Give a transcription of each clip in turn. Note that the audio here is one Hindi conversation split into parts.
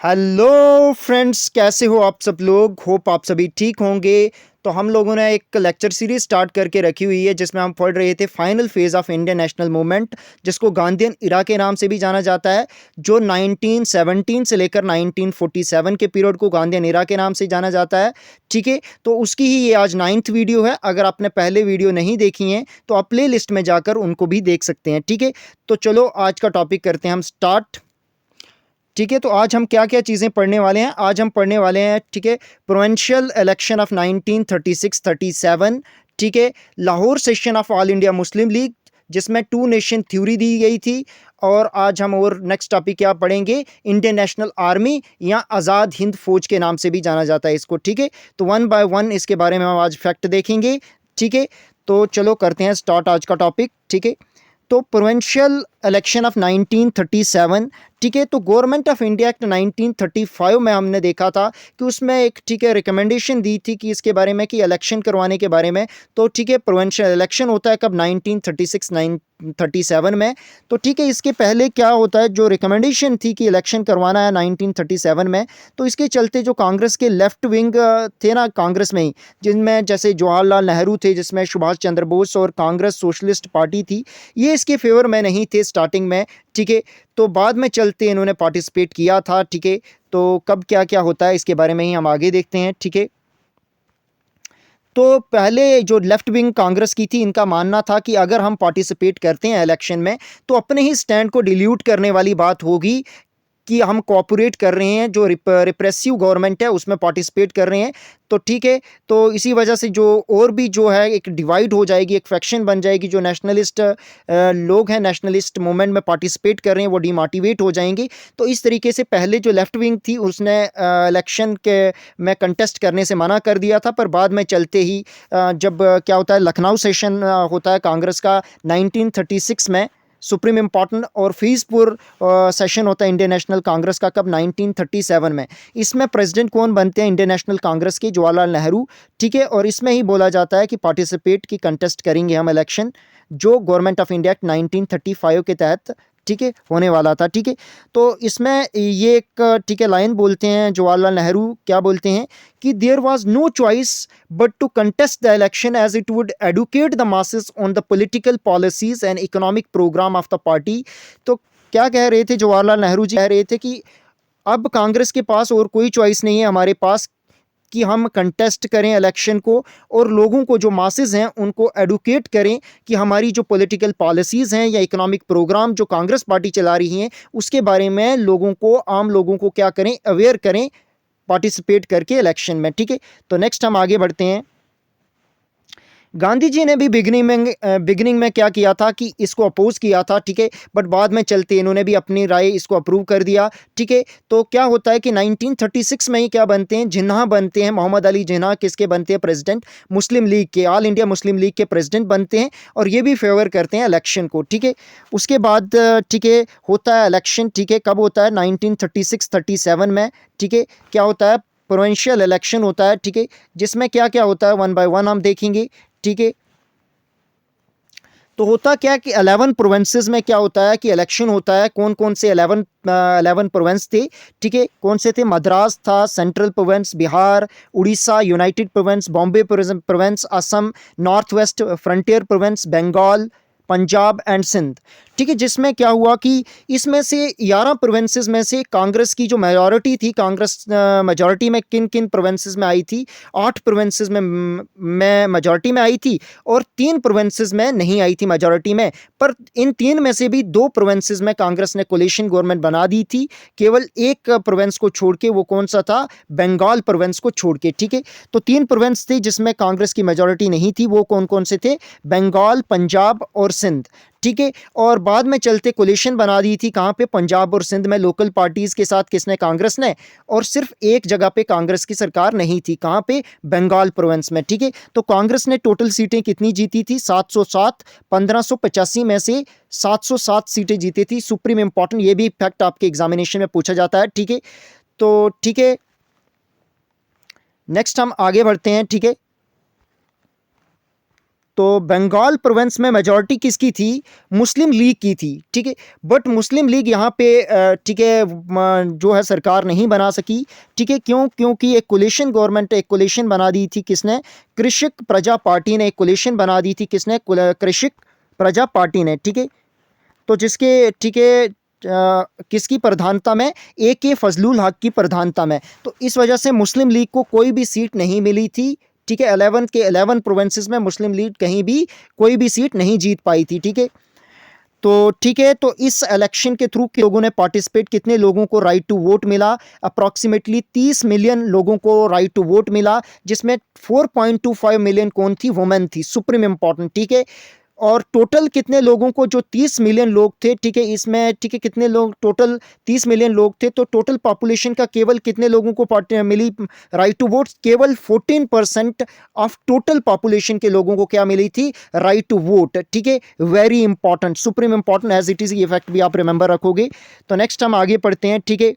हेलो फ्रेंड्स, कैसे हो आप सब लोग। होप आप सभी ठीक होंगे। तो हम लोगों ने एक लेक्चर सीरीज स्टार्ट करके रखी हुई है जिसमें हम पढ़ रहे थे final phase of Indian national movement, जिसको गांधीयन इरा के नाम से भी जाना जाता है, जो 1917 से लेकर 1947 के पीरियड को गांधीयन इरा के नाम से जाना जाता है। ठीक है, तो उसकी ही ये आज 9th वीडियो है। अगर आपने पहले वीडियो नहीं देखी हैं तो आप प्ले लिस्ट में जाकर उनको भी देख सकते हैं। ठीक है, तो चलो आज का टॉपिक करते हैं हम स्टार्ट। ठीक है, तो आज हम क्या क्या चीज़ें पढ़ने वाले हैं। आज हम पढ़ने वाले हैं, ठीक है, प्रोविंशियल इलेक्शन ऑफ 1936-37। ठीक है, Lahore session of all India Muslim league, जिसमें टू नेशन थ्योरी दी गई थी। और आज हम और नेक्स्ट टॉपिक क्या पढ़ेंगे, इंडियन नेशनल आर्मी या आज़ाद हिंद फौज के नाम से भी जाना जाता है इसको। ठीक है, तो वन बाय वन इसके बारे में हम आज फैक्ट देखेंगे। ठीक है, तो चलो करते हैं स्टार्ट आज का टॉपिक। ठीक है, तो प्रोविंशियल इलेक्शन ऑफ 1937। ठीक है, तो गवर्नमेंट ऑफ इंडिया एक्ट 1935 में हमने देखा था कि उसमें एक, ठीक है, रिकमेंडेशन दी थी कि इसके बारे में, कि इलेक्शन करवाने के बारे में। तो ठीक है, प्रोविंशियल इलेक्शन होता है कब, 1936-37 में। तो ठीक है, इसके पहले क्या होता है, जो रिकमेंडेशन थी कि इलेक्शन करवाना है 1937 में, तो इसके चलते जो कांग्रेस के लेफ्ट विंग थे ना कांग्रेस में ही, जिनमें जैसे जवाहरलाल नेहरू थे, जिसमें सुभाष चंद्र बोस और कांग्रेस सोशलिस्ट पार्टी थी, ये इसके फेवर में नहीं थे स्टार्टिंग में। ठीक है, तो बाद में चलते इन्होंने पार्टिसिपेट किया था। ठीक है, तो कब क्या क्या होता है इसके बारे में ही हम आगे देखते हैं। ठीक है, तो पहले जो लेफ्ट विंग कांग्रेस की थी, इनका मानना था कि अगर हम पार्टिसिपेट करते हैं इलेक्शन में तो अपने ही स्टैंड को डिल्यूट करने वाली बात होगी, कि हम कोऑपरेट कर रहे हैं, जो रिप्रेसिव गवर्नमेंट है उसमें पार्टिसिपेट कर रहे हैं। तो ठीक है, तो इसी वजह से जो और भी जो है एक डिवाइड हो जाएगी, एक फैक्शन बन जाएगी। जो नेशनलिस्ट लोग हैं, नेशनलिस्ट मूवमेंट में पार्टिसिपेट कर रहे हैं, वो डिमोटिवेट हो जाएंगे। तो इस तरीके से पहले जो लेफ्ट विंग थी उसने इलेक्शन के में कंटेस्ट करने से मना कर दिया था। पर बाद में चलते ही जब क्या होता है, लखनऊ सेशन होता है कांग्रेस का 1936 में, सुप्रीम इम्पॉर्टेंट, और फीसपुर सेशन होता है इंडियन नेशनल कांग्रेस का कब, 1937 में। इसमें प्रेसिडेंट कौन बनते हैं इंडियन नेशनल कांग्रेस के, जवाहरलाल नेहरू। ठीक है, और इसमें ही बोला जाता है कि पार्टिसिपेट की कंटेस्ट करेंगे हम इलेक्शन, जो गवर्नमेंट ऑफ इंडिया एक्ट 1935 के तहत, ठीक है, होने वाला था। ठीक है, तो इसमें ये एक, ठीक है, लाइन बोलते हैं जवाहरलाल नेहरू, क्या बोलते हैं कि there was no choice but to contest the election as it would educate the masses on the political policies and economic programme of the party. तो क्या कह रहे थे जवाहरलाल नेहरू जी, कह रहे थे कि अब कांग्रेस के पास और कोई चॉइस नहीं है हमारे पास, कि हम कंटेस्ट करें इलेक्शन को, और लोगों को, जो मासेस हैं, उनको एडुकेट करें कि हमारी जो पॉलिटिकल पॉलिसीज़ हैं या इकोनॉमिक प्रोग्राम जो कांग्रेस पार्टी चला रही हैं, उसके बारे में लोगों को, आम लोगों को क्या करें, अवेयर करें पार्टिसिपेट करके इलेक्शन में। ठीक है, तो नेक्स्ट हम आगे बढ़ते हैं। गांधी जी ने भी बिगनिंग में क्या किया था कि इसको अपोज किया था। ठीक है, बट बाद में चलते इन्होंने भी अपनी राय इसको अप्रूव कर दिया। ठीक है, तो क्या होता है कि 1936 में ही क्या बनते हैं, जिन्ना बनते हैं, मोहम्मद अली जिन्ना किसके बनते हैं, प्रेसिडेंट मुस्लिम लीग के, ऑल इंडिया मुस्लिम लीग के प्रेसिडेंट बनते हैं, और ये भी फेवर करते हैं इलेक्शन को। ठीक है, उसके बाद, ठीक है, होता है इलेक्शन। ठीक है, कब होता है, 1936-37 में। ठीक है, क्या होता है, प्रोविंशियल इलेक्शन होता है। ठीक है, जिसमें क्या क्या होता है वन बाय वन हम देखेंगे। ठीक है, तो होता क्या कि 11 प्रोविंसेस में क्या होता है कि इलेक्शन होता है। कौन कौन से 11 प्रोविंस थे, ठीक है, कौन से थे, मद्रास था, central province, Bihar, Orissa, united province, Bombay province, Assam, north west frontier province, Bengal, Punjab and Sindh. ठीक है, जिसमें क्या हुआ कि इसमें से 11 प्रोविंसेस में से कांग्रेस की जो मेजॉरिटी थी, कांग्रेस मेजॉरिटी में किन किन प्रोविंसेस में आई थी, 8 प्रोविंसेस में मेजॉरिटी में आई थी, और 3 प्रोविंसेस में नहीं आई थी मेजॉरिटी में। पर इन 3 में से भी 2 प्रोविंसेस में कांग्रेस ने कोलिशन गवर्नमेंट बना दी थी, केवल एक प्रोविंस को छोड़ के, वो कौन सा था, बंगाल प्रोविंस को छोड़ के। ठीक है, तो 3 प्रोविंस थे जिसमें कांग्रेस की मेजॉरिटी नहीं थी, वो कौन कौन से थे, बंगाल, पंजाब और सिंध। ठीक है, और बाद में चलते कोलिशन बना दी थी, कहाँ पे, पंजाब और सिंध में, लोकल पार्टीज के साथ, किसने, कांग्रेस ने। और सिर्फ एक जगह पे कांग्रेस की सरकार नहीं थी, कहाँ पे, बंगाल प्रोविंस में। ठीक है, तो कांग्रेस ने टोटल सीटें कितनी जीती थी, 707। 1585 में से 707 सीटें जीती थी। सुप्रीम इंपॉर्टेंट, ये भी फैक्ट आपके एग्जामिनेशन में पूछा जाता है। ठीक है, तो ठीक है, नेक्स्ट हम आगे बढ़ते हैं। ठीक है, तो बंगाल प्रोविंस में मेजॉरिटी किसकी थी? मुस्लिम लीग की थी, ठीक है। बट मुस्लिम लीग यहाँ पे ठीक है जो है सरकार नहीं बना सकी, ठीक है। क्यों? क्योंकि एक कोलिशन गवर्नमेंट, एक कोलिशन बना दी थी किसने? कृषक प्रजा पार्टी ने एक कोलिशन बना दी थी। किसने? कृषक प्रजा पार्टी ने, ठीक है। तो जिसके ठीक है किसकी प्रधानता में? ए के फजलुल हक की प्रधानता में। तो इस वजह से मुस्लिम लीग को कोई भी सीट नहीं मिली थी, ठीक है। 11 के 11 प्रोविंसेस में मुस्लिम लीग कहीं भी कोई भी सीट नहीं जीत पाई थी, ठीक है। तो ठीक है, तो इस इलेक्शन के थ्रू लोगों ने पार्टिसिपेट, कितने लोगों को राइट टू वोट मिला? अप्रॉक्सीमेटली 30 मिलियन लोगों को राइट टू वोट मिला, जिसमें 4.25 मिलियन कौन थी? वुमेन थी, सुप्रीम इंपॉर्टेंट, ठीक है। और टोटल कितने लोगों को, जो 30 मिलियन लोग थे, ठीक है, इसमें ठीक है कितने लोग टोटल? 30 मिलियन लोग थे, तो टोटल पॉपुलेशन का केवल कितने लोगों को मिली राइट टू वोट? केवल 14% ऑफ टोटल पॉपुलेशन के लोगों को क्या मिली थी? राइट टू वोट, ठीक है। Very important, supreme important as it is, ये फैक्ट भी आप रिमेंबर रखोगे। तो नेक्स्ट हम आगे पढ़ते हैं, ठीक है।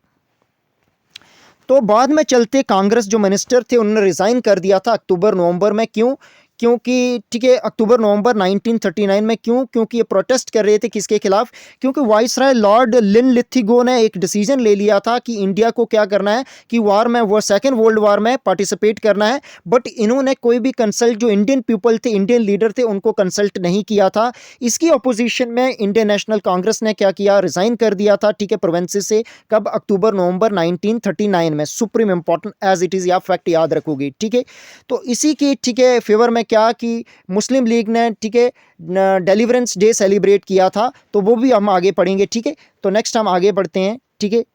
तो बाद में चलते, कांग्रेस जो मिनिस्टर थे उन्होंने रिजाइन कर दिया था अक्टूबर नवंबर में। क्यों? क्योंकि ठीक है अक्टूबर नवंबर 1939 में। क्यों? क्योंकि ये प्रोटेस्ट कर रहे थे किसके खिलाफ? क्योंकि वाइसराय लॉर्ड लिनलिथिगो ने एक डिसीजन ले लिया था कि इंडिया को क्या करना है कि वार में, वो सेकेंड वर्ल्ड वार में पार्टिसिपेट करना है। बट इन्होंने कोई भी कंसल्ट, जो इंडियन पीपल थे, इंडियन लीडर थे, उनको कंसल्ट नहीं किया था। इसकी अपोजिशन में इंडियन नेशनल कांग्रेस ने क्या किया? रिजाइन कर दिया था, ठीक है, प्रोविंसेस से। कब? अक्टूबर नवंबर 1939 में। Supreme important as it is, आप फैक्ट याद रखोगे, ठीक है। तो इसी की ठीक है फेवर में क्या कि मुस्लिम लीग ने ठीक है डिलीवरेंस डे सेलिब्रेट किया था, तो वो भी हम आगे पढ़ेंगे, ठीक है। तो नेक्स्ट हम आगे बढ़ते हैं, ठीक है।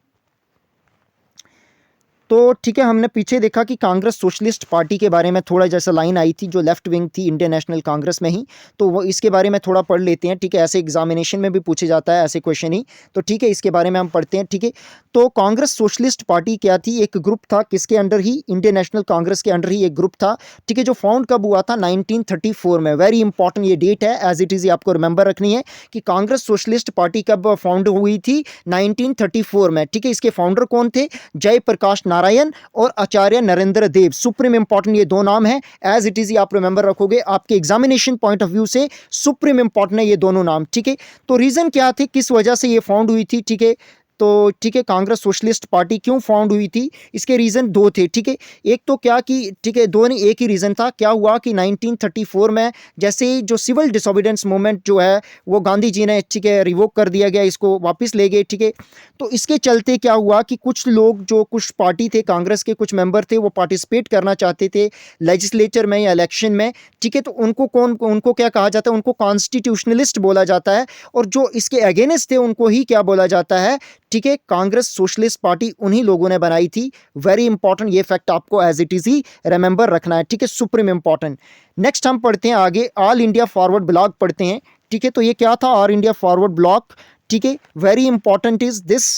तो ठीक है, हमने पीछे देखा कि कांग्रेस सोशलिस्ट पार्टी के बारे में थोड़ा जैसा लाइन आई थी, जो लेफ्ट विंग थी इंडियन नेशनल कांग्रेस में ही, तो वो इसके बारे में थोड़ा पढ़ लेते हैं, ठीक है। ऐसे एग्जामिनेशन में भी पूछे जाता है ऐसे क्वेश्चन ही, तो ठीक है इसके बारे में हम पढ़ते हैं, ठीक है। तो कांग्रेस सोशलिस्ट पार्टी क्या थी? एक ग्रुप था, किसके अंडर ही? इंडियन नेशनल कांग्रेस के अंडर ही एक ग्रुप था, ठीक है, जो फाउंड कब हुआ था? 1934 में। वेरी इंपॉर्टेंट ये डेट है, एज इट इज आपको रिमेंबर रखनी है कि कांग्रेस सोशलिस्ट पार्टी कब फाउंड हुई थी? 1934 में, ठीक है। इसके फाउंडर कौन थे? जयप्रकाश नारायण और आचार्य नरेंद्र देव। सुप्रीम इंपॉर्टेंट ये दो नाम है, एज इट इज ही आप रिमेंबर रखोगे, आपके एग्जामिनेशन पॉइंट ऑफ व्यू से सुप्रीम इंपॉर्टेंट है ये दोनों नाम, ठीक है। तो रीजन क्या थे, किस वजह से ये फाउंड हुई थी, ठीक है। तो ठीक है, कांग्रेस सोशलिस्ट पार्टी क्यों फाउंड हुई थी? इसके रीजन दो थे, ठीक है। एक तो क्या कि ठीक है, दो नहीं, एक ही रीजन था। क्या हुआ कि 1934 में जैसे ही जो सिविल डिसोबीडियंस मूवमेंट जो है वो गांधी जी ने, ठीक है, रिवोक कर दिया गया, इसको वापस ले गए, ठीक है। तो इसके चलते क्या हुआ कि कुछ लोग, जो कुछ पार्टी थे, कांग्रेस के कुछ मेंबर थे, वो पार्टिसिपेट करना चाहते थे लेजिस्लेचर में या इलेक्शन में, ठीक है। तो उनको क्या कहा जाता है? उनको कॉन्स्टिट्यूशनलिस्ट बोला जाता है। और जो इसके अगेंस्ट थे उनको ही क्या बोला जाता है, ठीक है, कांग्रेस सोशलिस्ट पार्टी उन्हीं लोगों ने बनाई थी। वेरी इंपॉर्टेंट, ये फैक्ट आपको एज इट इज ही रिमेंबर रखना है, ठीक है, सुप्रीम इंपॉर्टेंट। नेक्स्ट हम पढ़ते हैं आगे, ऑल इंडिया फॉरवर्ड ब्लॉक पढ़ते हैं, ठीक है। तो ये क्या था? ऑल इंडिया फॉरवर्ड ब्लॉक, ठीक है। Very important is this.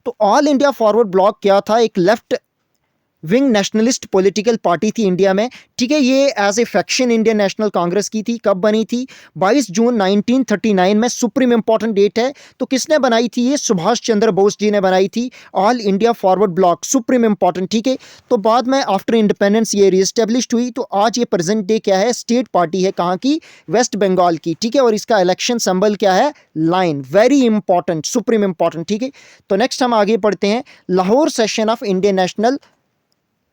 तो ऑल इंडिया फॉरवर्ड ब्लॉक क्या था? एक left wing nationalist political party थी इंडिया में, ठीक है। ये as a faction Indian National Congress की थी। कब बनी थी? 22 जून 1939 में। सुप्रीम इंपॉर्टेंट डेट है। तो किसने बनाई थी ये? सुभाष चंद्र बोस जी ने बनाई थी all India forward block, supreme important, ठीक है। तो बाद में आफ्टर इंडिपेंडेंस ये रीएस्टेब्लिश्ड हुई। तो आज ये प्रेजेंट डे क्या है? स्टेट पार्टी है, कहाँ की? वेस्ट बंगाल की, ठीक है। और इसका इलेक्शन सिंबल क्या है? Line. Very important, supreme important, ठीक है। तो नेक्स्ट हम आगे पढ़ते हैं, Lahore session of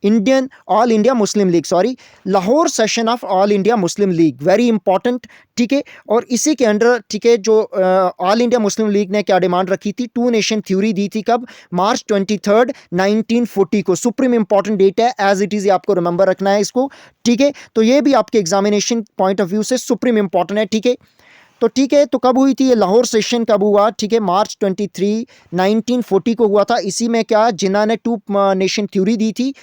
Indian all India Muslim league, sorry, Lahore session of all India Muslim league, very important, ठीक है। और इसी के अंडर, ठीक है, जो ऑल इंडिया मुस्लिम लीग ने क्या डिमांड रखी थी? टू नेशन थ्योरी दी थी। कब? मार्च 23 1940 को। सुप्रीम इंपॉर्टेंट डेट है, एज इट इज आपको रिमेंबर रखना है इसको, ठीक है। तो ये भी आपके एग्जामिनेशन पॉइंट ऑफ व्यू से सुप्रीम इंपॉर्टेंट है, ठीक है। तो ठीक है, तो कब हुई थी ये लाहौर सेशन? कब हुआ? ठीक है, मार्च 23 1940 को हुआ था। इसी में क्या, जिन्ना ने टू नेशन थ्योरी दी थी,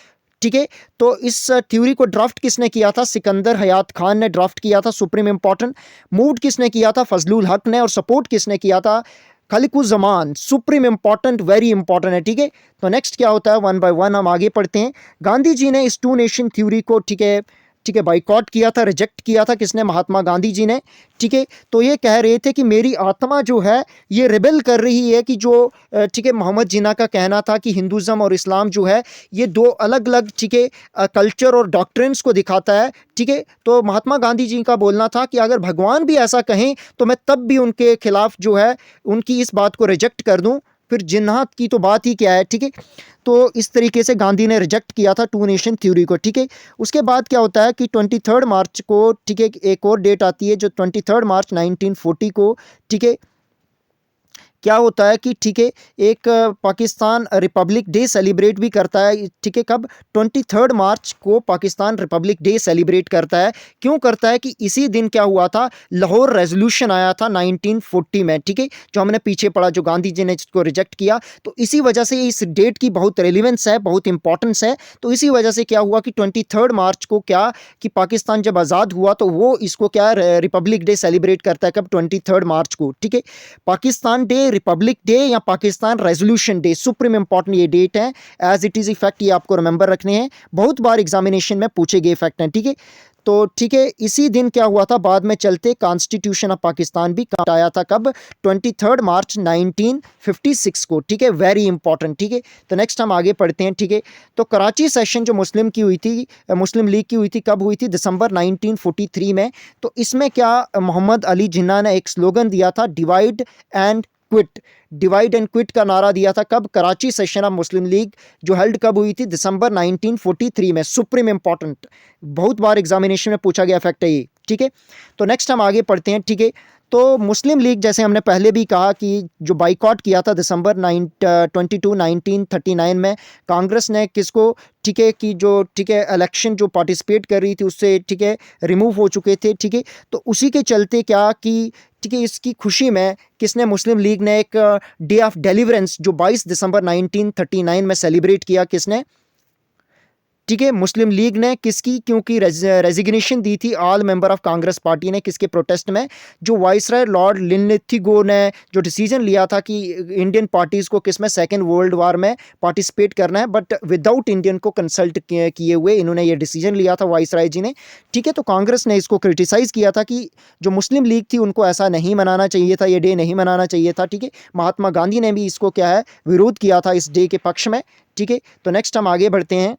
ठीक है। तो इस थ्योरी को ड्राफ्ट किसने किया था? सिकंदर हयात खान ने ड्राफ्ट किया था, सुप्रीम इंपॉर्टेंट। मूव किसने किया था? फजलुल हक ने। और सपोर्ट किसने किया था? खलिकुज़्ज़मान, सुप्रीम इंपॉर्टेंट, वेरी इंपॉर्टेंट है, ठीक है। तो नेक्स्ट क्या होता है? वन बाय वन हम आगे पढ़ते हैं। गांधी जी ने इस टू नेशन थ्योरी को, ठीक है, ठीक है, बाइकआउट किया था, रिजेक्ट किया था किसने, महात्मा गांधी जी ने। ठीक है, तो ये कह रहे थे कि मेरी आत्मा जो है ये रिबेल कर रही है कि जो ठीक है मोहम्मद जिन्ना का कहना था कि हिंदुज़म और इस्लाम जो है ये दो अलग अलग ठीक है कल्चर और डॉक्ट्रिन्स को दिखाता है। ठीक है, तो महात्मा गांधी जी का बोलना था कि अगर भगवान भी ऐसा कहें तो मैं तब भी उनके खिलाफ जो है उनकी इस बात को रिजेक्ट कर दूं, फिर जिन्नात की तो बात ही क्या है। ठीक है, तो इस तरीके से गांधी ने रिजेक्ट किया था टू नेशन थ्योरी को। ठीक है, उसके बाद क्या होता है कि 23 मार्च को ठीक है एक और डेट आती है जो 23 मार्च 1940 को ठीक है क्या होता है कि ठीक है एक पाकिस्तान रिपब्लिक डे सेलिब्रेट भी करता है। ठीक है, कब, 23 मार्च को पाकिस्तान रिपब्लिक डे सेलिब्रेट करता है। क्यों करता है कि इसी दिन क्या हुआ था, लाहौर रेजोल्यूशन आया था 1940 में। ठीक है, जो हमने पीछे पढ़ा, जो गांधी जी ने इसको रिजेक्ट किया, तो इसी वजह से इस डेट की बहुत रेलिवेंस है, बहुत इंपॉर्टेंस है। तो इसी वजह से क्या हुआ कि 23 मार्च को क्या कि पाकिस्तान जब आज़ाद हुआ तो वो इसको क्या रिपब्लिक डे सेलिब्रेट करता है, कब, 23 मार्च को। ठीक है, पाकिस्तान डे, रिपब्लिक डे या Pakistan resolution day, supreme important ये डेट है, एज इट इज इफेक्ट, ये आपको रिमेंबर रखने हैं, बहुत बार एग्जामिनेशन में पूछे गए फैक्ट हैं। ठीक है, तो ठीक है इसी दिन क्या हुआ था, बाद में चलते कॉन्स्टिट्यूशन ऑफ पाकिस्तान भी आया था, कब, 23 मार्च 1956 को। ठीक है, वेरी इंपॉर्टेंट। ठीक है, तो नेक्स्ट हम आगे पढ़ते हैं। ठीक है, तो कराची सेशन जो मुस्लिम की हुई थी, मुस्लिम लीग की हुई थी, कब हुई थी, दिसंबर 1943 में। तो इसमें क्या मोहम्मद अली जिन्ना ने एक स्लोगन दिया था, divide and quit, divide and quit का नारा दिया था, कब, Karachi session of Muslim league जो हेल्ड कब हुई थी, दिसंबर 1943 में। सुप्रीम इंपॉर्टेंट, बहुत बार एग्जामिनेशन में पूछा गया फैक्ट है ये। ठीक है, तो नेक्स्ट हम आगे पढ़ते हैं। ठीक है, तो मुस्लिम लीग जैसे हमने पहले भी कहा कि जो बाइकआउट किया था दिसंबर 1939 में, कांग्रेस ने किसको, ठीक है कि जो ठीक है इलेक्शन जो पार्टिसिपेट कर रही थी उससे ठीक है रिमूव हो चुके थे। ठीक है, तो उसी के चलते क्या कि ठीक है इसकी खुशी में किसने, मुस्लिम लीग ने एक डे ऑफ डिलीवरेंस जो 22 दिसंबर 1939 में सेलिब्रेट किया, किसने, ठीक है मुस्लिम लीग ने, किसकी, क्योंकि रेजिग्नेशन दी थी all member of Congress party ने, किसके प्रोटेस्ट में, जो वाइसराय लॉर्ड लिनलिथिगो ने जो डिसीजन लिया था कि इंडियन पार्टीज़ को किस में, सेकेंड वर्ल्ड वार में पार्टिसिपेट करना है, बट विदाउट इंडियन को कंसल्ट किए हुए इन्होंने ये डिसीजन लिया था वाइसराय जी ने। ठीक है, तो कांग्रेस ने इसको क्रिटिसाइज़ किया था कि जो मुस्लिम लीग थी उनको ऐसा नहीं मनाना चाहिए था, ये डे नहीं मनाना चाहिए था। ठीक है, महात्मा गांधी ने भी इसको क्या है विरोध किया था इस डे के पक्ष में। ठीक है, तो नेक्स्ट हम आगे बढ़ते हैं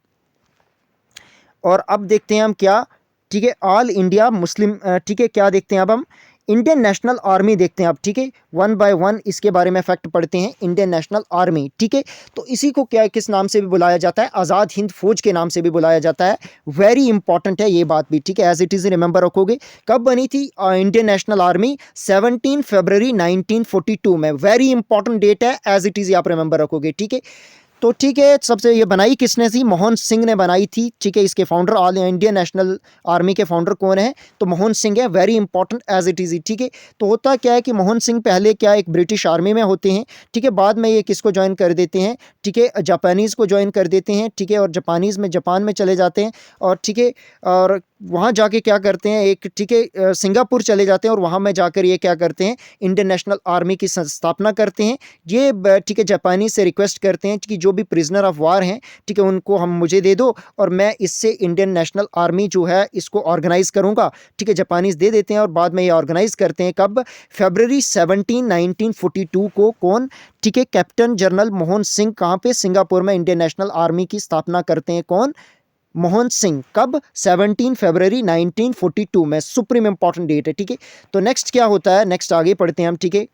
और अब देखते हैं हम क्या, ठीक है ऑल इंडिया मुस्लिम, ठीक है क्या देखते हैं अब हम, इंडियन नेशनल आर्मी देखते हैं अब। ठीक है, वन बाय वन इसके बारे में फैक्ट पढ़ते हैं। इंडियन नेशनल आर्मी, ठीक है, तो इसी को क्या किस नाम से भी बुलाया जाता है, आज़ाद हिंद फौज के नाम से भी बुलाया जाता है। वेरी इंपॉर्टेंट है ये बात भी। ठीक है, एज इट इज़ रिमेंबर रखोगे। कब बनी थी इंडियन नेशनल आर्मी, 17 फरवरी 1942 में। वेरी इंपॉर्टेंट डेट है, एज इट इज़ आप रिमेंबर रखोगे। ठीक है, तो ठीक है सबसे ये बनाई किसने थी, मोहन सिंह ने बनाई थी। ठीक है, इसके founder, all Indian national army के फाउंडर कौन है, तो मोहन सिंह है। Very important as it is. ठीक है, तो होता क्या है कि मोहन सिंह पहले क्या एक ब्रिटिश आर्मी में होते हैं। ठीक है, बाद में ये किसको ज्वाइन कर देते हैं, ठीक है जापानीज़ को ज्वाइन कर देते हैं। ठीक है, और जापानीज़ में जापान में चले जाते हैं और ठीक है और वहाँ जाके क्या करते हैं, एक ठीक है सिंगापुर चले जाते हैं और वहाँ में जाकर ये क्या करते हैं, इंडियन नेशनल आर्मी की स्थापना करते हैं। ये ठीक है जापानी से रिक्वेस्ट करते हैं कि जो भी प्रिजनर ऑफ वार हैं, ठीक है उनको हम मुझे दे दो और मैं इससे इंडियन नेशनल आर्मी जो है इसको ऑर्गेनाइज़ करूँगा। ठीक है, जापानीज़ दे देते हैं और बाद में ये ऑर्गेनाइज़ करते हैं। कब, फरवरी 17 1942 को। कौन, ठीक है कैप्टन जनरल मोहन सिंह कहाँ पे, सिंगापुर में इंडियन नेशनल आर्मी की स्थापना करते हैं। कौन, मोहन सिंह। कब, 17 फरवरी 1942 में। सुप्रीम इंपॉर्टेंट डेट है। ठीक है, तो नेक्स्ट क्या होता है, नेक्स्ट आगे पढ़ते हैं हम। ठीक है,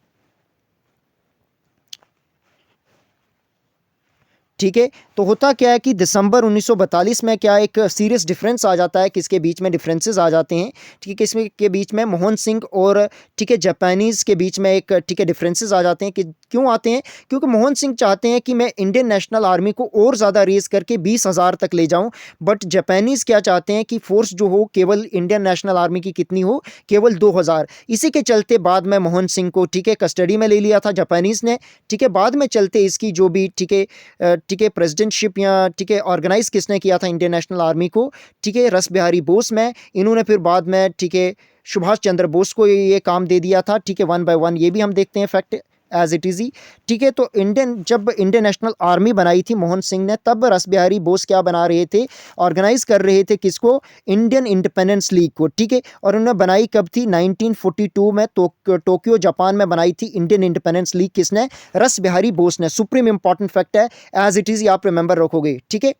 ठीक है, तो होता क्या है कि दिसंबर 1942 में क्या एक सीरियस डिफरेंस आ जाता है, किसके बीच में डिफरेंसेस आ जाते हैं, ठीक है किसमें के बीच में, मोहन सिंह और ठीक है जापानीज़ के बीच में एक ठीक है डिफरेंसेस आ जाते हैं। कि क्यों आते हैं, क्योंकि मोहन सिंह चाहते हैं कि मैं इंडियन नेशनल आर्मी को और ज़्यादा रेस करके 20,000 तक ले जाऊँ, बट जापानीज़ क्या चाहते हैं कि फोर्स जो हो केवल इंडियन नेशनल आर्मी की कितनी हो, केवल 2,000। इसी के चलते बाद में मोहन सिंह को ठीक है कस्टडी में ले लिया था जापानीज़ ने। ठीक है, बाद में चलते इसकी जो भी ठीक है प्रेसिडेंटशिप या ठीक है ऑर्गेनाइज किसने किया था इंडियन नेशनल आर्मी को, ठीक है रस बिहारी बोस में। इन्होंने फिर बाद में ठीक है सुभाष चंद्र बोस को ये काम दे दिया था। ठीक है, वन बाय वन ये भी हम देखते हैं फैक्ट एज इट इज़ ही, ठीक है। तो जब इंडियन नेशनल आर्मी बनाई थी मोहन सिंह ने, तब रास बिहारी बोस क्या बना रहे थे, ऑर्गेनाइज कर रहे थे किसको, इंडियन इंडिपेंडेंस लीग को, ठीक है। और उन्होंने बनाई कब थी, 1942 में टोक्यो जापान में बनाई थी इंडियन इंडिपेंडेंस लीग। किसने, रास बिहारी बोस ने। सुप्रीम इंपॉर्टेंट फैक्ट है, एज इट इज़ आप रिमेंबर रखोगे, ठीक है।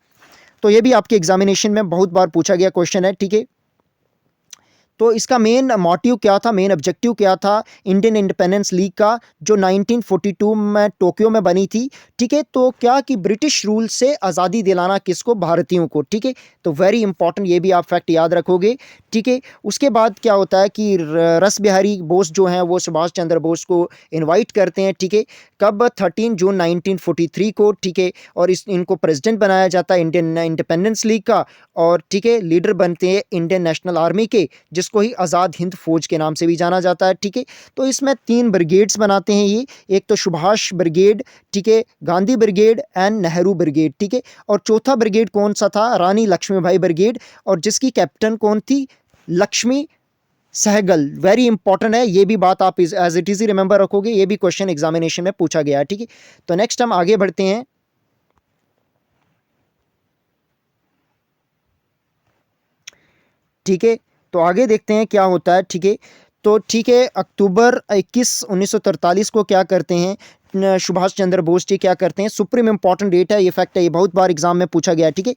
तो ये भी आपके एग्जामिनेशन में बहुत बार पूछा गया क्वेश्चन है, ठीक है। तो इसका मेन मोटिव क्या था, मेन ऑब्जेक्टिव क्या था इंडियन इंडिपेंडेंस लीग का, जो 1942 में टोक्यो में बनी थी, ठीक है। तो क्या कि ब्रिटिश रूल से आज़ादी दिलाना किसको, भारतीयों को, ठीक है। तो वेरी इंपॉर्टेंट, ये भी आप फैक्ट याद रखोगे, ठीक है। उसके बाद क्या होता है कि रास बिहारी बोस जो हैं वो सुभाष चंद्र बोस को इनवाइट करते हैं, ठीक है। कब, 13 जून 1943 को, ठीक है। और इनको प्रेसिडेंट बनाया जाता है इंडियन इंडिपेंडेंस लीग का, और ठीक है लीडर बनते हैं इंडियन नेशनल आर्मी के, जिसको ही आज़ाद हिंद फौज के नाम से भी जाना जाता है, ठीक है। तो इसमें 3 ब्रिगेड्स बनाते हैं ये, एक तो सुभाष ब्रिगेड, ठीक है, Gandhi brigade and Nehru brigade, ठीक है। और चौथा ब्रिगेड कौन सा था, रानी लक्ष्मीबाई ब्रिगेड, और जिसकी कैप्टन कौन थी, लक्ष्मी सहगल। वेरी इंपॉर्टेंट है, ये भी बात आप एज इट इज रिमेंबर रखोगे, ये भी क्वेश्चन एग्जामिनेशन में पूछा गया है, ठीक है। तो नेक्स्ट हम आगे बढ़ते हैं, ठीक है। तो आगे देखते हैं क्या होता है, ठीक है। तो ठीक है, अक्टूबर 21 1943 को क्या करते हैं सुभाष चंद्र बोस जी क्या करते हैं, सुप्रीम इंपॉर्टेंट डेट है, ये फैक्ट है, ये बहुत बार एग्जाम में पूछा गया है, ठीक है।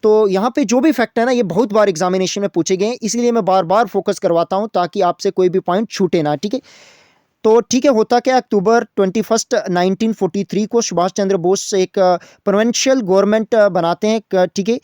तो यहाँ पे जो भी फैक्ट है ना, ये बहुत बार एग्जामिनेशन में पूछे गए हैं, इसीलिए मैं बार बार फोकस करवाता हूँ ताकि आपसे कोई भी पॉइंट छूटे ना, ठीक है। तो ठीक है, होता क्या, अक्टूबर 21 1943 को सुभाष चंद्र बोस एक प्रोविंशियल गवर्नमेंट बनाते हैं, ठीक है।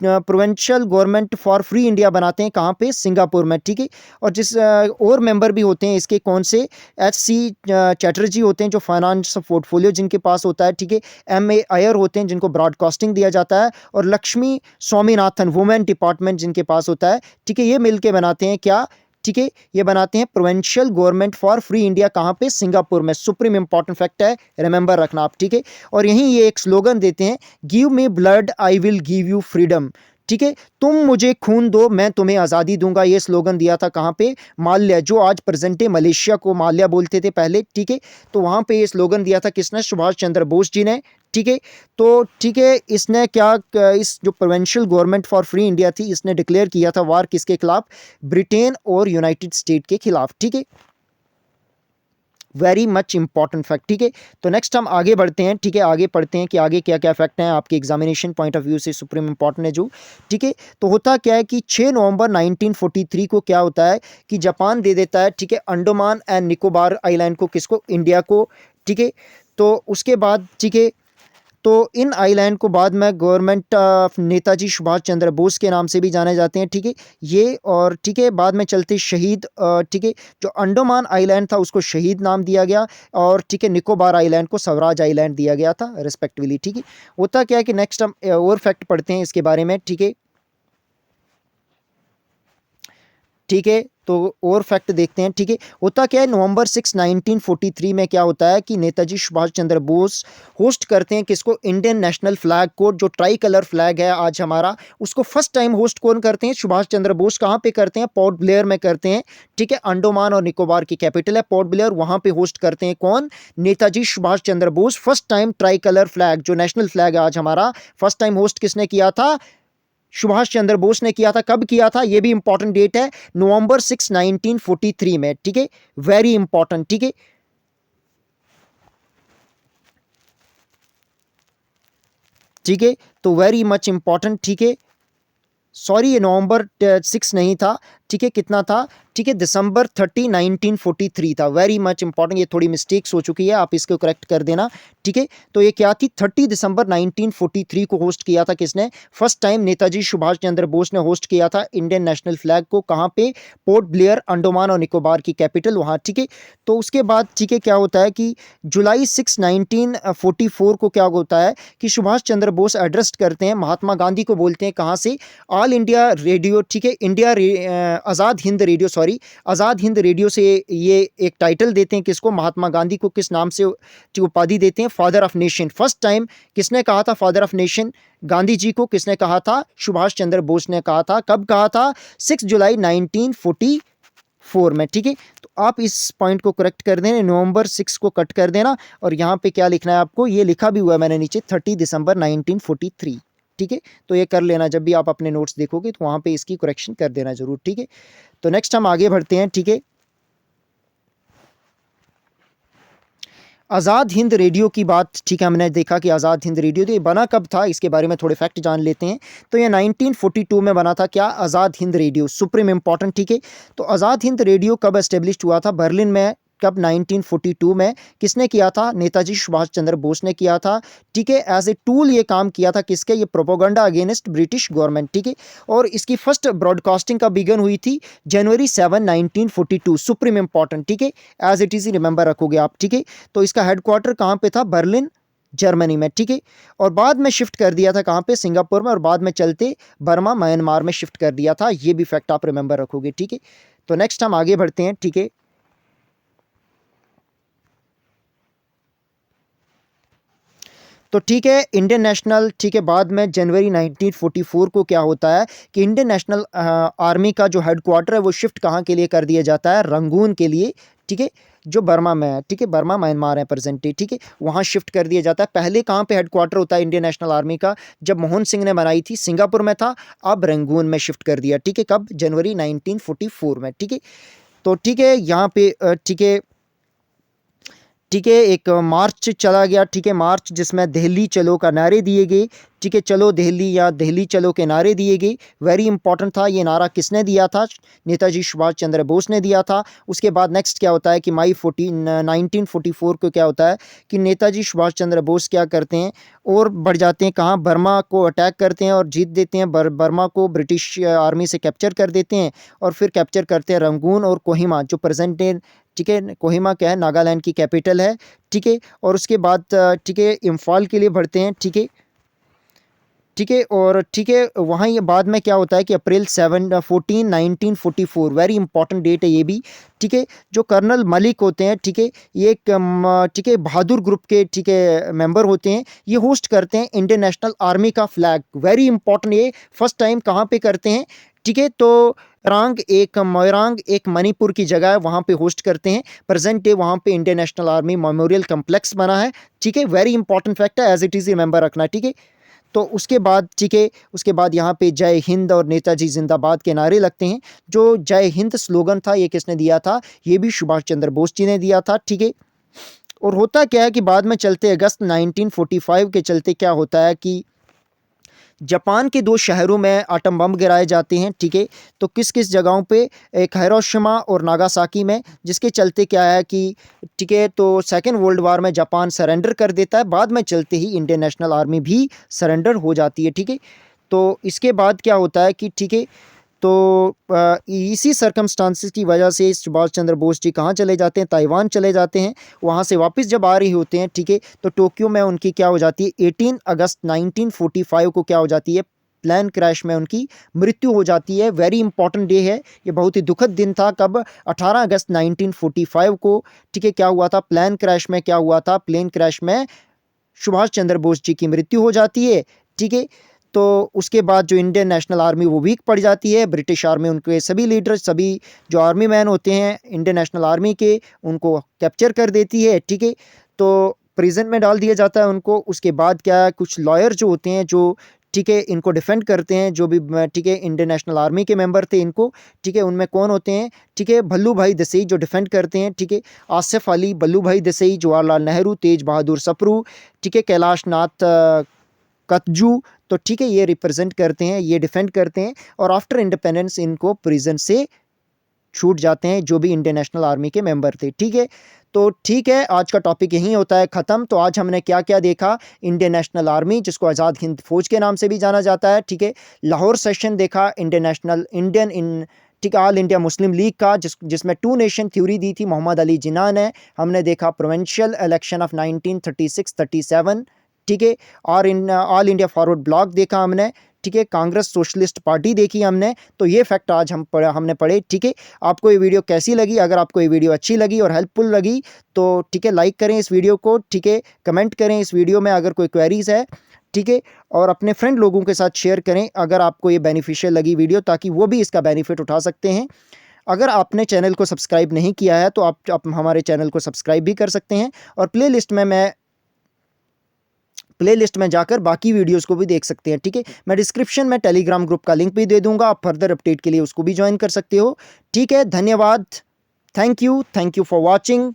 Provincial government for free India बनाते हैं, कहाँ पे, सिंगापुर में, ठीक है। और और मेंबर भी होते हैं इसके, कौन से, HC चैटर्जी होते हैं जो फाइनेंस पोर्टफोलियो जिनके पास होता है, ठीक है। MA अयर होते हैं जिनको ब्रॉडकास्टिंग दिया जाता है, और लक्ष्मी स्वामीनाथन वुमेन डिपार्टमेंट जिनके पास होता है, ठीक है। ये मिलके बनाते हैं क्या, ठीक है, ये बनाते हैं provincial government for free India, कहाँ पे, सिंगापुर में। सुप्रीम इंपॉर्टेंट फैक्ट है, रिमेंबर रखना आप, ठीक है। और यहीं ये एक स्लोगन देते हैं, give me blood I will give you freedom, ठीक है। तुम मुझे खून दो, मैं तुम्हें आज़ादी दूंगा। ये स्लोगन दिया था कहाँ पे, माल्या, जो आज प्रेजेंट है मलेशिया को माल्या बोलते थे पहले, ठीक है। तो वहाँ पे ये स्लोगन दिया था किसने, सुभाष चंद्र बोस जी ने, ठीक है। तो ठीक है, इसने क्या, इस जो provincial government for free India थी, इसने डिक्लेयर किया था वार किसके खिलाफ, ब्रिटेन और यूनाइटेड स्टेट के खिलाफ, ठीक है। वेरी मच इंपॉर्टेंट फैक्ट, ठीक है। तो नेक्स्ट हम आगे बढ़ते हैं, ठीक है, आगे पढ़ते हैं कि आगे क्या क्या फैक्ट हैं आपके एग्जामिनेशन पॉइंट ऑफ व्यू से सुप्रीम इंपॉर्टेंट है जो, ठीक है। तो होता क्या है कि 6 नवंबर 1943 को क्या होता है कि जापान दे देता है, ठीक है, अंडमान एंड निकोबार आइलैंड को, किसको, इंडिया को, ठीक है। तो उसके बाद, ठीक है, तो इन आइलैंड को बाद में गवर्नमेंट ऑफ नेताजी सुभाष चंद्र बोस के नाम से भी जाने जाते हैं, ठीक है, ये। और ठीक है, बाद में चलते शहीद, ठीक है, जो अंडमान आइलैंड था उसको शहीद नाम दिया गया, और ठीक है निकोबार आइलैंड को स्वराज आइलैंड दिया गया था रिस्पेक्टिवली, ठीक है। होता क्या है कि नेक्स्ट हम और फैक्ट पढ़ते हैं इसके बारे में, ठीक है, ठीक है। तो और फैक्ट देखते हैं, ठीक है। होता क्या है, नवंबर 6 1943 में क्या होता है कि नेताजी सुभाष चंद्र बोस होस्ट करते हैं किसको, इंडियन नेशनल फ्लैग को, जो ट्राई कलर फ्लैग है आज हमारा, उसको फर्स्ट टाइम होस्ट कौन करते हैं, सुभाष चंद्र बोस। कहाँ पे करते हैं, पोर्ट ब्लेयर में करते हैं, ठीक है। अंडमान और निकोबार की कैपिटल है पोर्ट ब्लेयर, वहाँ पे होस्ट करते हैं कौन, Netaji Subhash Chandra Bose. First time tricolour flag, जो नेशनल फ्लैग है आज हमारा, फर्स्ट टाइम होस्ट किसने किया था, सुभाष चंद्र बोस ने किया था। कब किया था, ये भी इंपॉर्टेंट डेट है, नवंबर 6 1943 में, ठीक है। वेरी इंपॉर्टेंट, ठीक है, ठीक है। तो वेरी मच इंपॉर्टेंट, ठीक है। सॉरी, ये नवंबर 6 नहीं था, ठीक है, कितना था, ठीक है, दिसंबर 30 1943 था। वेरी मच इंपॉर्टेंट, ये थोड़ी मिस्टेक्स हो चुकी है, आप इसको करेक्ट कर देना, ठीक है। तो ये क्या थी, 30 दिसंबर 1943 को होस्ट किया था किसने, फर्स्ट टाइम नेताजी सुभाष चंद्र बोस ने होस्ट किया था इंडियन नेशनल फ्लैग को, कहाँ पे, पोर्ट ब्लेयर, अंडमान और निकोबार की कैपिटल वहाँ, ठीक है। तो उसके बाद, ठीक है, क्या होता है कि जुलाई 6 1944 को क्या होता है कि सुभाष चंद्र बोस एड्रेस करते हैं महात्मा गांधी को, बोलते हैं कहाँ से, ऑल इंडिया रेडियो, ठीक है, Azad Hind radio, sorry, Azad Hind radio से ये एक टाइटल देते हैं किसको, महात्मा गांधी को, किस नाम से उपाधि देते हैं, father of nation. First time किसने कहा था father of nation, Gandhi ji को किसने कहा था, सुभाष चंद्र बोस ने कहा था। कब कहा था, 6 जुलाई 1944 4 में, ठीक है। तो आप इस पॉइंट को करेक्ट कर देना, नवंबर 6 को कट कर देना और यहाँ पे क्या लिखना है आपको, ये लिखा भी हुआ है मैंने नीचे 30 दिसंबर 1943, ठीक है। तो ये कर लेना, जब भी आप अपने नोट्स देखोगे तो वहाँ पे इसकी करेक्शन कर देना जरूर, ठीक है। तो नेक्स्ट हम आगे बढ़ते हैं, ठीक है। आज़ाद हिंद रेडियो की बात, ठीक है, हमने देखा कि आज़ाद हिंद रेडियो तो ये बना कब था, इसके बारे में थोड़े फैक्ट जान लेते हैं। तो ये 1942 में बना था, क्या, Azad Hind radio, supreme important, ठीक है। तो आज़ाद हिंद रेडियो कब एस्टेब्लिश हुआ था, बर्लिन में, कब, 1942 में। किसने किया था, नेताजी सुभाष चंद्र बोस ने किया था, ठीक है। एज ए टूल ये काम किया था, किसके, ये प्रोपोगंडा अगेंस्ट ब्रिटिश गवर्नमेंट, ठीक है। और इसकी फर्स्ट ब्रॉडकास्टिंग का बिगन हुई थी जनवरी 7, 1942, सुप्रीम इंपॉर्टेंट, ठीक है। एज इट इज ही रिमेंबर रखोगे आप, ठीक है। तो इसका हेडक्वार्टर कहाँ पे था, बर्लिन, जर्मनी में, ठीक है। और बाद में शिफ्ट कर दिया था कहाँ पे, सिंगापुर में, और बाद में चलते बर्मा, म्यांमार में शिफ्ट कर दिया था। ये भी फैक्ट आप रिमेंबर रखोगे, ठीक है। तो नेक्स्ट हम आगे बढ़ते हैं, ठीक है। तो ठीक है, इंडियन नेशनल, ठीक है, बाद में जनवरी 1944 को क्या होता है कि इंडियन नेशनल आर्मी का जो हेडक्वार्टर है वो शिफ्ट कहाँ के लिए कर दिया जाता है, रंगून के लिए, ठीक है, जो बर्मा में है, ठीक है, बर्मा म्यांमार है प्रेजेंटली, ठीक है, वहाँ शिफ्ट कर दिया जाता है। पहले कहाँ पे हेडक्वार्टर होता है इंडियन नेशनल आर्मी का, जब मोहन सिंह ने बनाई थी, सिंगापुर में था, अब रंगून में शिफ्ट कर दिया, ठीक है, कब, जनवरी 1944 में, ठीक है। तो ठीक है, यहाँ पे ठीक है, ठीक है, एक मार्च चला गया, ठीक है, मार्च जिसमें दिल्ली चलो का नारे दिए गए, ठीक है, चलो दिल्ली या दिल्ली चलो के नारे दिए गए। वेरी इंपॉर्टेंट था ये नारा, किसने दिया था, नेताजी सुभाष चंद्र बोस ने दिया था। उसके बाद नेक्स्ट क्या होता है कि मई 1944 को क्या होता है कि नेताजी सुभाष चंद्र बोस क्या करते हैं और बढ़ जाते हैं कहाँ, बर्मा को अटैक करते हैं और जीत देते हैं, बर्मा को ब्रिटिश आर्मी से कैप्चर कर देते हैं और फिर कैप्चर करते हैं रंगून और कोहिमा, जो प्रेजेंट डे, ठीक है, कोहिमा क्या है, नागालैंड की कैपिटल है, ठीक है। और उसके बाद ठीक है, इम्फाल के लिए बढ़ते हैं, ठीक है, ठीक है। और ठीक है, वहाँ ये बाद में क्या होता है कि अप्रैल 1944, वेरी इंपॉर्टेंट डेट है ये भी, ठीक है। जो कर्नल मलिक होते हैं, ठीक है, ये एक ठीक है, बहादुर ग्रुप के, ठीक है, मेंबर होते हैं, ये होस्ट करते हैं इंडियन नेशनल आर्मी का फ्लैग, वेरी इंपॉर्टेंट, ये फर्स्ट टाइम कहाँ पे करते हैं, ठीक है। तो मोयरांग एक मणिपुर की जगह है, वहाँ पे होस्ट करते हैं, प्रेजेंट डे वहाँ पे Indian national army memorial complex बना है, ठीक है। वेरी इंपॉर्टेंट फैक्ट है, एज इट इज़ रिमेंबर रखना, ठीक है। तो उसके बाद, ठीक है, उसके बाद यहाँ पे जय हिंद और नेताजी जिंदाबाद के नारे लगते हैं। जो जय हिंद स्लोगन था ये किसने दिया था, ये भी सुभाष चंद्र बोस जी ने दिया था, ठीक है। और होता क्या है कि बाद में चलते अगस्त 1945 के चलते क्या होता है कि जापान के 2 शहरों में आटम बम गिराए जाते हैं, ठीक है। तो किस किस जगहों पे, एक हिरोशिमा और नागासाकी में, जिसके चलते क्या है कि, ठीक है, तो सेकेंड वर्ल्ड वार में जापान सरेंडर कर देता है, बाद में चलते ही इंडियन नेशनल आर्मी भी सरेंडर हो जाती है, ठीक है। तो इसके बाद क्या होता है कि, ठीक है, तो इसी सर्कमस्टांसिस की वजह से सुभाष चंद्र बोस जी कहाँ चले जाते हैं, ताइवान चले जाते हैं। वहाँ से वापस जब आ रहे होते हैं, ठीक है, तो टोक्यो में उनकी क्या हो जाती है, 18 अगस्त 1945 को क्या हो जाती है, प्लेन क्रैश में उनकी मृत्यु हो जाती है। वेरी इंपॉर्टेंट डे है ये, बहुत ही दुखद दिन था, कब, 18 अगस्त 1945 को, ठीक है। क्या हुआ था, प्लेन क्रैश में क्या हुआ था, प्लेन क्रैश में सुभाष चंद्र बोस जी की मृत्यु हो जाती है, ठीक है। तो उसके बाद जो इंडियन नेशनल आर्मी वो वीक पड़ जाती है, ब्रिटिश आर्मी उनके सभी लीडर, सभी जो आर्मी मैन होते हैं इंडियन नेशनल आर्मी के, उनको कैप्चर कर देती है, ठीक है। तो प्रिजन में डाल दिया जाता है उनको। उसके बाद क्या है, कुछ लॉयर जो होते हैं जो, ठीक है, इनको डिफेंड करते हैं, जो भी, ठीक है, इंडियन नेशनल आर्मी के मेंबर थे इनको, ठीक है, उनमें कौन होते हैं, ठीक है, भल्लू भाई देसाई जो डिफेंड करते हैं, ठीक है, आसिफ अली, बल्लू भाई देसाई, जवाहरलाल नेहरू, तेज बहादुर सप्रू, ठीक है, कैलाश नाथ कतजू, तो ठीक है, ये रिप्रेजेंट करते हैं, ये डिफेंड करते हैं और आफ्टर इंडिपेंडेंस इनको प्रिजन से छूट जाते हैं जो भी इंडियन नेशनल आर्मी के मेंबर थे, ठीक है। तो ठीक है, आज का टॉपिक यहीं होता है ख़त्म। तो आज हमने क्या क्या देखा, इंडियन नेशनल आर्मी जिसको आज़ाद हिंद फौज के नाम से भी जाना जाता है, ठीक है। लाहौर सेशन देखा, ठीक है, ऑल इंडिया मुस्लिम लीग का, जिसमें 2 नेशन थ्योरी दी थी मोहम्मद अली जिन्ना ने। हमने देखा प्रोविंशियल इलेक्शन ऑफ 1936-37, ठीक है। और ऑल इंडिया फॉरवर्ड ब्लॉक देखा हमने, ठीक है। कांग्रेस सोशलिस्ट पार्टी देखी हमने। तो ये फैक्ट आज हमने पढ़े, ठीक है। आपको ये वीडियो कैसी लगी, अगर आपको ये वीडियो अच्छी लगी और हेल्पफुल लगी तो ठीक है, लाइक करें इस वीडियो को, ठीक है। कमेंट करें इस वीडियो में अगर कोई क्वेरीज है, ठीक है। और अपने फ्रेंड लोगों के साथ शेयर करें अगर आपको ये बेनिफिशियल लगी वीडियो, ताकि वो भी इसका बेनिफिट उठा सकते हैं। अगर आपने चैनल को सब्सक्राइब नहीं किया है तो आप हमारे चैनल को सब्सक्राइब भी कर सकते हैं और प्लेलिस्ट में जाकर बाकी वीडियोस को भी देख सकते हैं। ठीक है, मैं डिस्क्रिप्शन में टेलीग्राम ग्रुप का लिंक भी दे दूंगा, आप फर्दर अपडेट के लिए उसको भी ज्वाइन कर सकते हो। ठीक है, धन्यवाद, थैंक यू फॉर वॉचिंग।